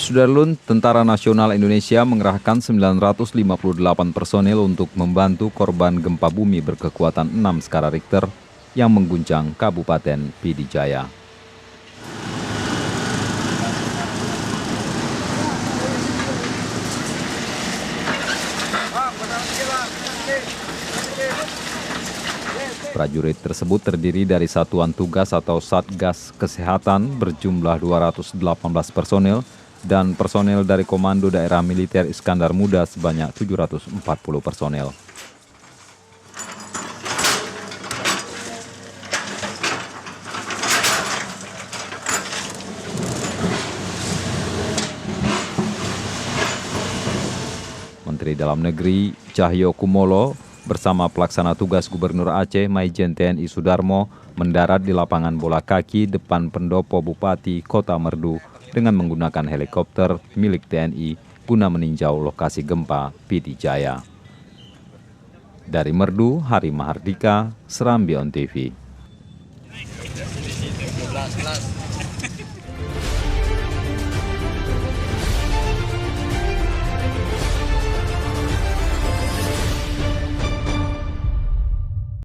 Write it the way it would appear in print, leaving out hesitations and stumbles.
Sudarlun, Tentara Nasional Indonesia mengerahkan 958 personil untuk membantu korban gempa bumi berkekuatan 6 skala Richter yang mengguncang Kabupaten Pd Jaya. Prajurit tersebut terdiri dari Satuan Tugas atau Satgas Kesehatan berjumlah 218 personil dan personil dari Komando Daerah Militer Iskandar Muda sebanyak 740 personil. Menteri Dalam Negeri Cahyo Kumolo bersama pelaksana tugas Gubernur Aceh Maijen TNI Sudarmo mendarat di lapangan bola kaki depan pendopo Bupati Kota Merdu dengan menggunakan helikopter milik TNI guna meninjau lokasi gempa Pd Jaya. Dari Merdu, Hari Mahardika, Serambi On TV.